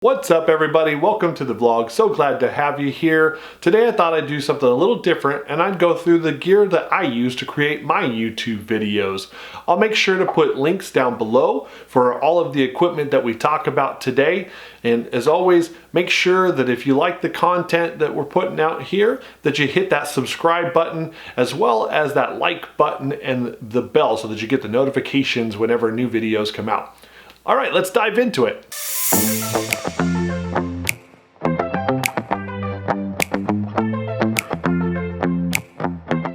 What's up everybody? Welcome to the vlog. So glad to have you here. Today I thought I'd do something a little different and I'd go through the gear that I use to create my YouTube videos. I'll make sure to put links down below for all of the equipment that we talk about today. And as always, make sure that if you like the content that we're putting out here, that you hit that subscribe button as well as that like button and the bell so that you get the notifications whenever new videos come out. All right, let's dive into it.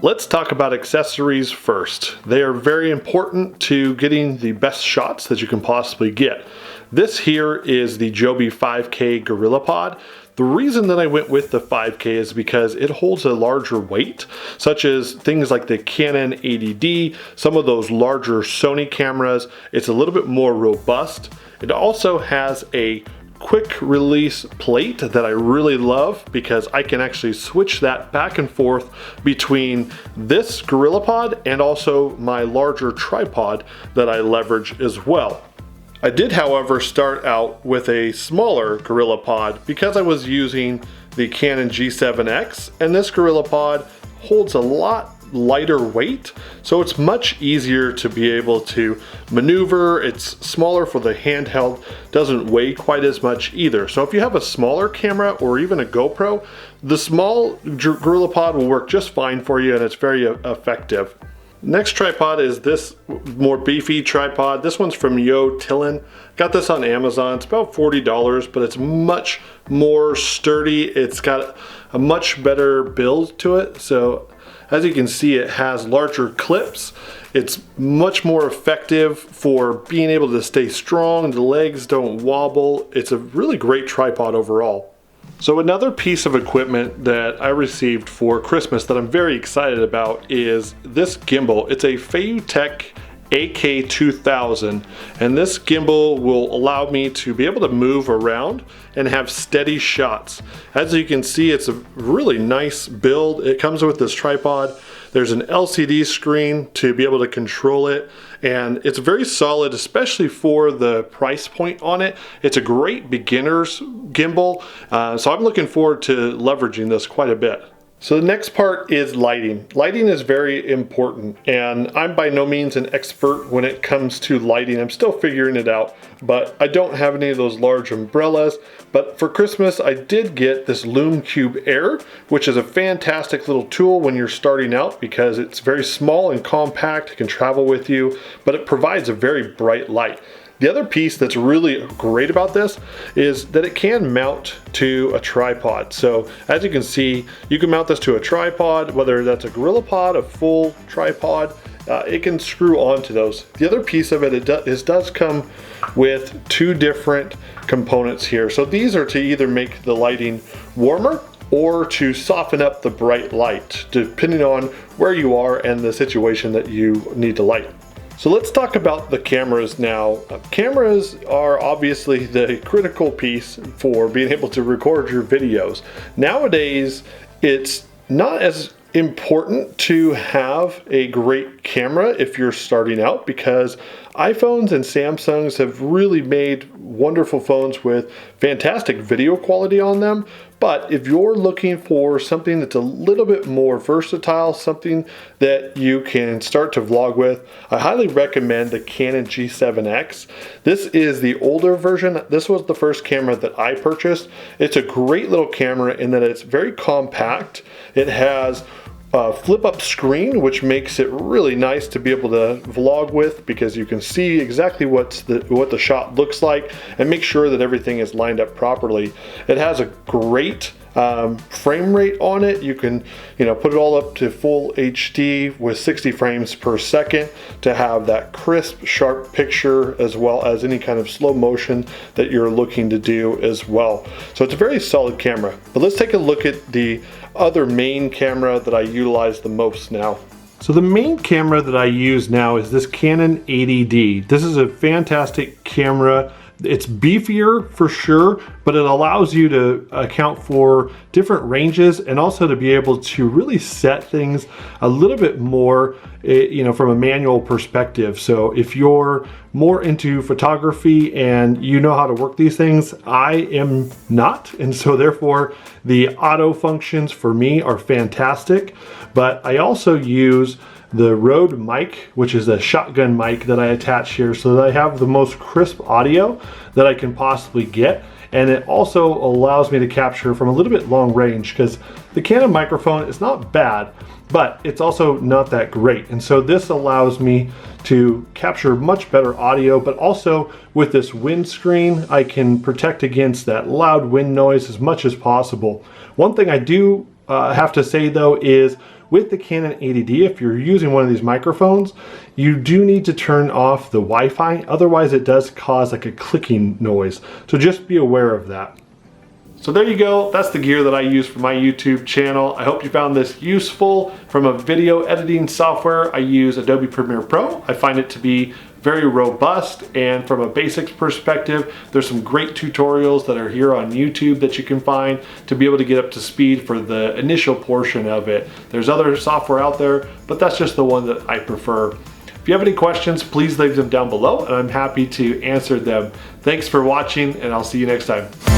Let's talk about accessories first. They are very important to getting the best shots that you can possibly get. This here is the Joby 5K GorillaPod. The reason that I went with the 5K is because it holds a larger weight, such as things like the Canon 80D, some of those larger Sony cameras. It's a little bit more robust. It also has a quick release plate that I really love because I can actually switch that back and forth between this GorillaPod and also my larger tripod that I leverage as well. I did, however, start out with a smaller GorillaPod because I was using the Canon G7X, and this GorillaPod holds a lot lighter weight, so it's much easier to be able to maneuver. It's smaller for the handheld, doesn't weigh quite as much either. So if you have a smaller camera or even a GoPro, the small GorillaPod will work just fine for you and it's very effective. Next tripod is this more beefy tripod. This one's from Yo Tillin. Got this on Amazon. It's about $40, but it's much more sturdy. It's got a much better build to it. So as you can see, it has larger clips. It's much more effective for being able to stay strong. The legs don't wobble. It's a really great tripod overall. So another piece of equipment that I received for Christmas that I'm very excited about is this gimbal. It's a Feiyutech AK2000, and this gimbal will allow me to be able to move around and have steady shots. As you can see, it's a really nice build. It comes with this tripod. There's an LCD screen to be able to control it, and it's very solid, especially for the price point on it. It's a great beginner's gimbal, so I'm looking forward to leveraging this quite a bit. So the next part is lighting. Lighting is very important, and I'm by no means an expert when it comes to lighting. I'm still figuring it out, but I don't have any of those large umbrellas. But for Christmas, I did get this Lume Cube Air, which is a fantastic little tool when you're starting out because it's very small and compact. It can travel with you, but it provides a very bright light. The other piece that's really great about this is that it can mount to a tripod. So as you can see, you can mount this to a tripod, whether that's a GorillaPod, a full tripod, it can screw onto those. The other piece of it does come with two different components here. So these are to either make the lighting warmer or to soften up the bright light, depending on where you are and the situation that you need to light. So let's talk about the cameras now. Cameras are obviously the critical piece for being able to record your videos. Nowadays, it's not as important to have a great camera if you're starting out because iPhones and Samsungs have really made wonderful phones with fantastic video quality on them. But if you're looking for something that's a little bit more versatile, something that you can start to vlog with, I highly recommend the Canon G7X. This is the older version. This was the first camera that I purchased. It's a great little camera in that it's very compact. It has flip-up screen, which makes it really nice to be able to vlog with because you can see exactly what the shot looks like and make sure that everything is lined up properly. It has a great frame rate on it. You can put it all up to full HD with 60 frames per second to have that crisp, sharp picture as well as any kind of slow motion that you're looking to do as well. So it's a very solid camera. But let's take a look at the other main camera that I utilize the most now. So the main camera that I use now is this Canon 80D. This is a fantastic camera It's beefier for sure, but it allows you to account for different ranges and also to be able to really set things a little bit more, you know, from a manual perspective. So if you're more into photography and you know how to work these things, I am not. And so therefore the auto functions for me are fantastic. But I also use the Rode mic, which is a shotgun mic that I attach here so that I have the most crisp audio that I can possibly get. And it also allows me to capture from a little bit long range, because the Canon microphone is not bad, but it's also not that great. And so this allows me to capture much better audio, but also with this windscreen, I can protect against that loud wind noise as much as possible. One thing I do have to say though is, with the Canon 80D, if you're using one of these microphones, you do need to turn off the Wi-Fi. Otherwise it does cause like a clicking noise. So just be aware of that. So there you go. That's the gear that I use for my YouTube channel. I hope you found this useful. From a video editing software, I use Adobe Premiere Pro. I find it to be very robust, and from a basics perspective, there's some great tutorials that are here on YouTube that you can find to be able to get up to speed for the initial portion of it. There's other software out there, but that's just the one that I prefer. If you have any questions, please leave them down below and I'm happy to answer them. Thanks for watching, and I'll see you next time.